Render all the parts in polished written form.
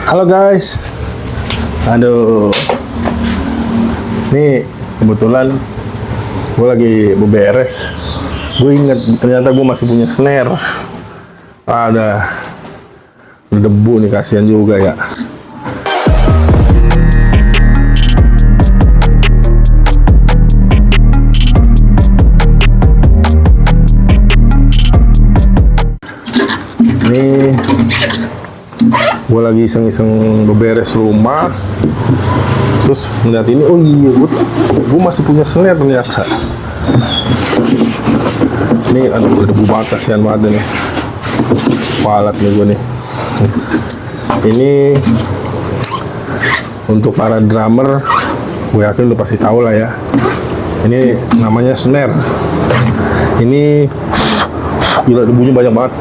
Halo guys, aduh, nih kebetulan gue lagi beberes. Gue inget ternyata gue masih punya snare. Ada debu nih, kasihan juga ya. Ini gue lagi iseng-iseng beberes rumah, terus ngeliat ini, oh iya, gue masih punya snare ternyata. Ini aduh, debu banget, kasihan banget nih, kualat nih gue nih. Ini untuk para drummer, gue yakin udah pasti tahu lah ya. Ini namanya snare. Ini gila, debunya banyak banget.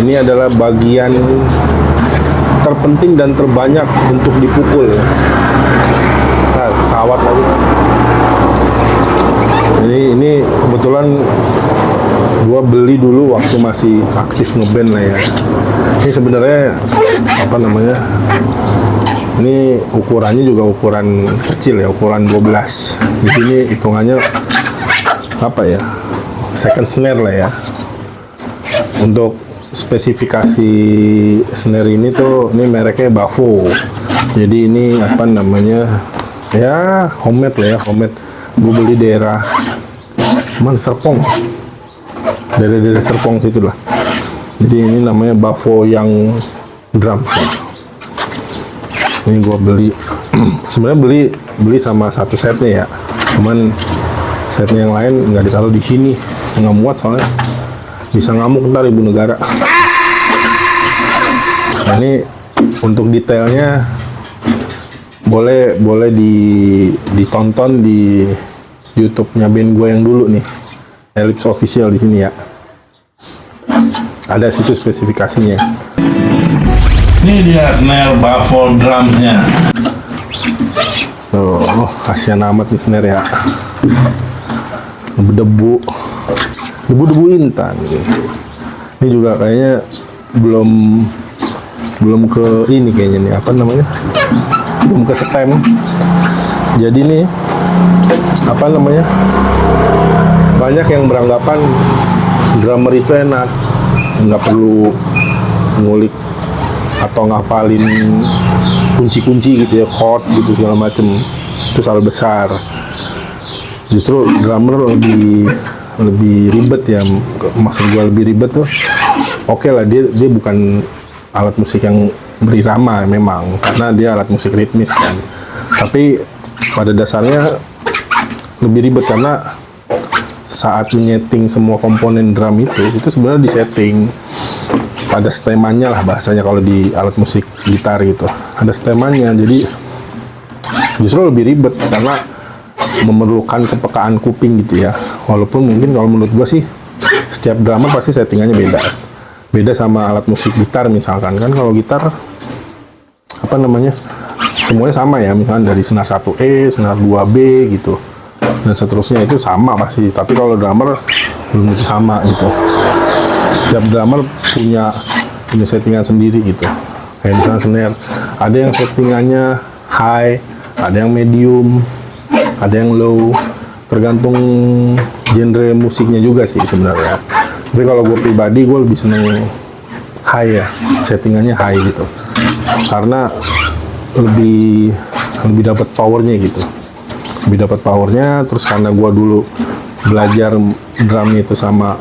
Ini adalah bagian terpenting dan terbanyak untuk dipukul. Nah, pesawat lagi. Ini kebetulan gua beli dulu waktu masih aktif ngeband lah ya. Ini sebenarnya apa namanya? Ini ukurannya juga ukuran kecil ya, ukuran 12. Di sini hitungannya apa ya? Second snare lah ya. Untuk spesifikasi snare ini tuh, ini mereknya Bavo. Jadi ini apa namanya, ya homemade lah ya, homemade. Gue beli daerah mana, Serpong, daerah Serpong situ lah. Jadi ini namanya Bavo yang drum set. Ini gue beli sebenarnya beli sama satu setnya ya, cuman setnya yang lain nggak ditaruh di sini, nggak muat soalnya. Bisa ngamuk ntar ibu negara. Nah, ini untuk detailnya boleh ditonton di YouTube-nya band gue yang dulu nih, Ellipse Official di sini ya. Ada situ spesifikasinya. Ini dia snare Bavo drumnya. Oh, kasihan amat nih snare ya. Debu intan. Ini juga kayaknya belum ke ini kayaknya nih, apa namanya, belum ke stem. Jadi nih apa namanya, banyak yang beranggapan drummer itu enak, nggak perlu ngulik atau ngafalin kunci-kunci gitu ya, chord gitu segala macem. Itu salah besar. Justru drummer lebih ribet ya, maksud gue lebih ribet tuh. Oke lah, dia bukan alat musik yang berirama memang, karena dia alat musik ritmis kan. Tapi pada dasarnya lebih ribet karena saat menyeting semua komponen drum itu sebenarnya disetting pada stemannya lah bahasanya kalau di alat musik gitar gitu. Ada stemannya, jadi justru lebih ribet karena memerlukan kepekaan kuping gitu ya. Walaupun mungkin kalau menurut gua sih setiap drummer pasti settingannya beda sama alat musik gitar misalkan. Kan kalau gitar apa namanya, semuanya sama ya, misalkan dari senar 1E, senar 2B gitu dan seterusnya, itu sama pasti. Tapi kalau drummer belum tentu sama gitu. Setiap drummer punya settingan sendiri gitu. Kayak misalnya snare, ada yang settingannya high, ada yang medium, ada yang low, tergantung genre musiknya juga sih sebenarnya. Tapi kalau gue pribadi, gue lebih seneng high ya, settingannya high gitu, karena lebih dapat powernya gitu, lebih dapat powernya. Terus karena gue dulu belajar drumnya itu sama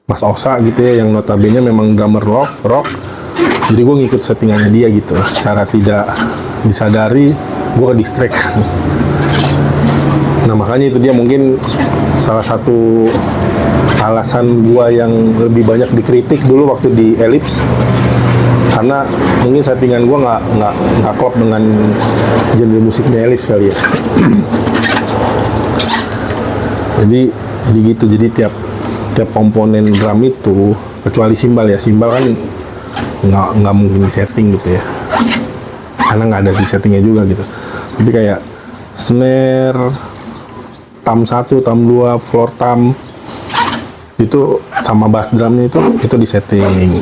Mas Osa gitu ya, yang notabene memang drummer rock, jadi gue ngikut settingannya dia gitu. Cara tidak disadari gue ke distract. Nah makanya itu dia mungkin salah satu alasan gua yang lebih banyak dikritik dulu waktu di Ellipse, karena mungkin settingan gua nggak klop dengan genre musiknya Ellipse kali ya. jadi gitu. Jadi tiap komponen drum itu, kecuali simbal kan nggak mungkin di setting gitu ya, karena nggak ada di settingnya juga gitu. Tapi kayak snare, tam 1, tam 2, floor tam itu sama bass drumnya itu disetting.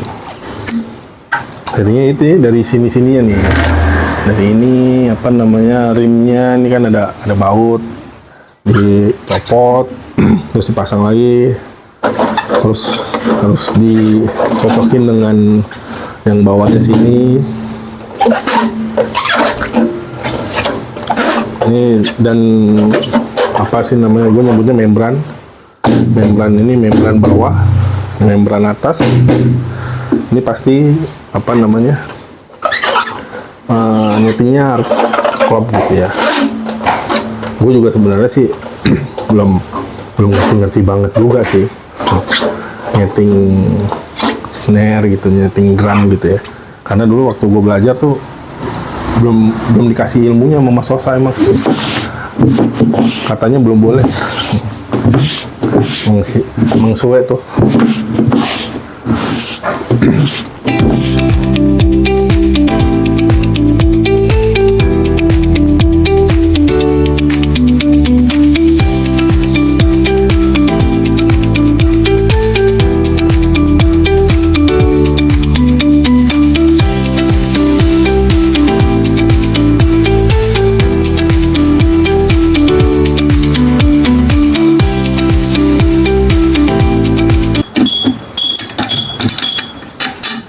Jadinya itu ya, dari sini-sininya nih. Dari ini apa namanya rimnya ini kan ada baut, dicopot, terus dipasang lagi, terus harus dicocokin dengan yang bawahnya sini. Ini dan apa sih namanya? Gue nyebutnya membran. Membran ini membran bawah, membran atas. Ini pasti apa namanya? Nyetingnya harus klop gitu ya. Gue juga sebenarnya sih belum ngerti banget juga sih nyeting snare gitu, nyeting drum gitu ya. Karena dulu waktu gue belajar tuh belum dikasih ilmunya sama Mas Sosa emang. Katanya belum boleh. Emang suwe tuh.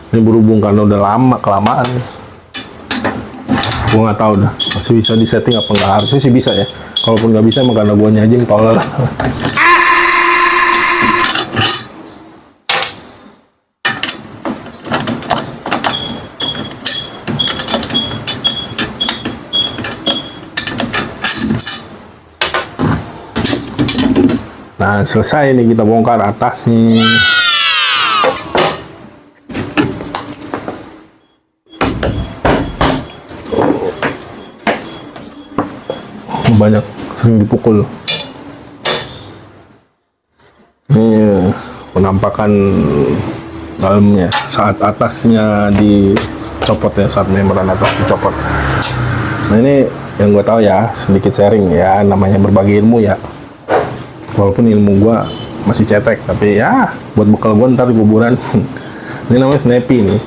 Ini berhubung karena udah kelamaan gue nggak tahu dah masih bisa disetting apa nggak. Harusnya sih bisa ya, kalaupun nggak bisa emang karena gue aja yang tolol. Nah selesai nih kita bongkar atasnya. Banyak sering dipukul. Ini penampakan dalamnya saat atasnya dicopot ya, saat membran atas dicopot. Nah ini yang gue tahu ya, sedikit sharing ya, namanya berbagi ilmu ya. Walaupun ilmu gue masih cetek, tapi ya buat bekal gue ntar di kuburan. Ini namanya snappy nih,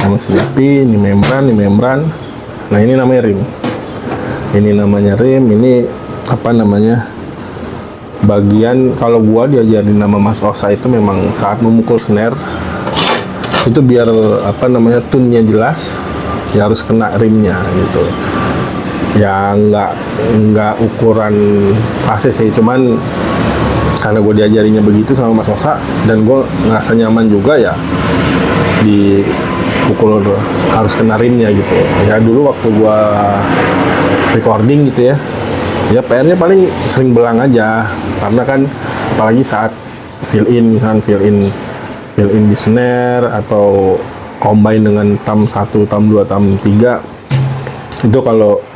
namanya snappy, ini membran. Nah ini namanya rim. Ini namanya rim, ini apa namanya bagian kalau gua diajarin nama Mas Osa itu memang saat memukul snare itu biar apa namanya tune-nya jelas ya harus kena rimnya gitu ya, nggak ukuran pasti sih, cuman karena gue diajarinya begitu sama Mas Osa dan gue ngerasa nyaman juga ya di pukul harus kena rimnya gitu ya. Dulu waktu gua recording gitu ya PR-nya paling sering belang aja, karena kan apalagi saat fill in di snare atau combine dengan tam 1, tam 2, tam 3 itu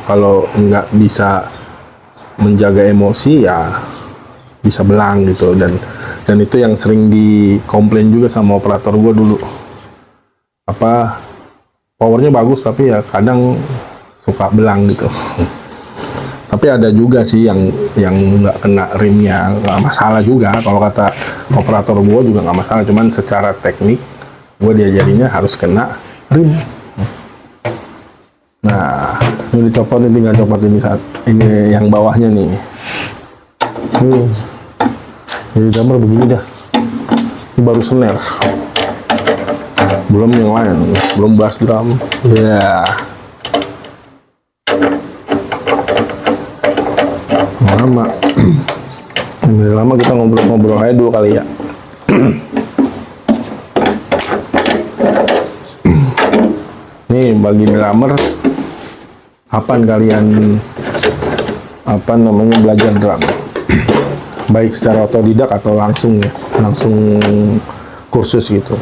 kalau nggak bisa menjaga emosi ya bisa belang gitu, dan itu yang sering dikomplain juga sama operator gua dulu, apa powernya bagus tapi ya kadang suka belang gitu. Tapi ada juga sih yang nggak kena rimnya, nggak masalah juga. Kalau kata operator gue juga nggak masalah, cuman secara teknik gue diajarinya harus kena rim. Nah ini dicopot, ini tinggal copot ini saat ini yang bawahnya nih. Jadi gambar begini dah. Ini baru snare, belum yang lain, belum bass drum. Ya. Lama. Ini lama kita ngobrol-ngobrol aja dulu kali ya. Nih bagi drummer, kapan kalian apa namanya belajar drum? Baik secara otodidak atau langsung ya, langsung kursus gitu.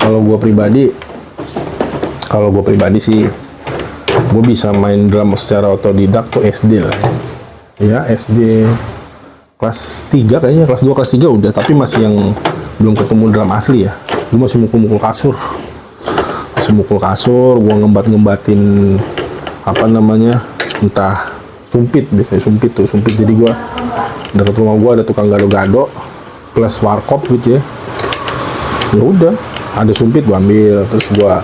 Kalau gue pribadi sih, gue bisa main drum secara otodidak tuh SD lah ya, SD kelas 3 kayaknya, kelas 2, kelas 3 udah, tapi masih yang belum ketemu drum asli ya. Gue masih mukul-mukul kasur, gue ngembatin apa namanya, entah sumpit, biasanya sumpit. Jadi gue dekat rumah gue ada tukang gado-gado plus warkop gitu ya. Ya udah, ada sumpit gue ambil, terus gue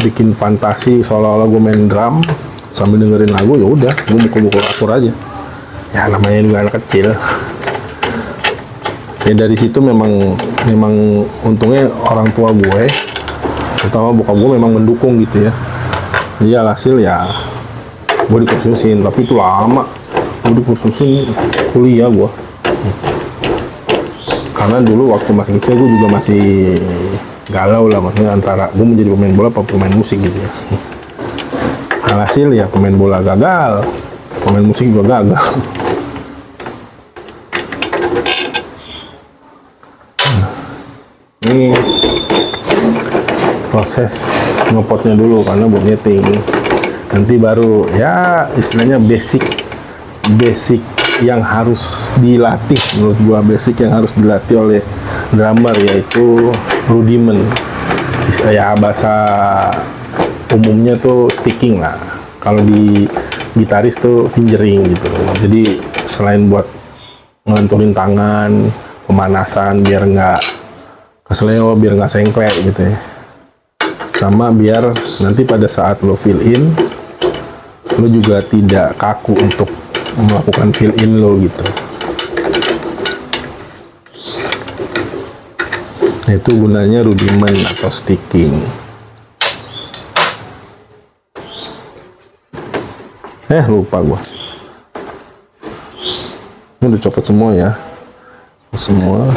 bikin fantasi seolah-olah gue main drum sambil dengerin lagu. Ya udah, gue mukul-mukul kasur aja. Ya namanya juga anak kecil. Ya dari situ memang untungnya orang tua gue, terutama bokap gue memang mendukung gitu ya. Jadi alhasil ya gue dikursusin, tapi itu lama. Gue dikursusin kuliah gue. Karena dulu waktu masih kecil gue juga masih galau lah, maksudnya antara gue menjadi pemain bola apa pemain musik gitu ya. Alhasil ya pemain bola gagal, pemain musik juga gagal. Ini proses ngepotnya dulu karena buat nyeting, nanti baru ya istilahnya basic yang harus dilatih. Menurut gua basic yang harus dilatih oleh drummer yaitu rudiment, ya bahasa umumnya tuh sticking lah, kalau di gitaris tuh fingering gitu. Jadi selain buat ngelenturin tangan, pemanasan biar nggak kesleo, biar nggak sengklek gitu ya, sama biar nanti pada saat lo fill in lo juga tidak kaku untuk melakukan fill in lo gitu. Itu gunanya rudiment atau sticking. Lupa gua. Ini udah copot semua ya. Semua.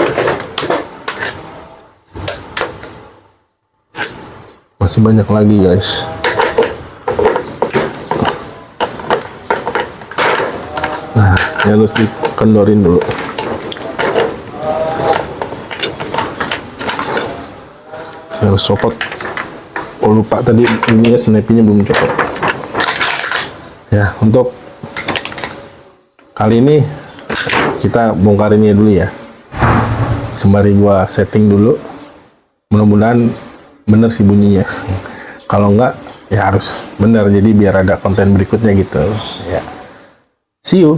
Masih banyak lagi guys. Nah, ini harus dikendorin dulu. Harus copot. Oh lupa tadi ini ya, snap-nya belum copot. Ya, untuk kali ini kita bongkar ini dulu ya. Sembari gua setting dulu. Mudah-mudahan bener sih bunyinya. Kalau enggak ya harus bener, jadi biar ada konten berikutnya gitu ya. See you.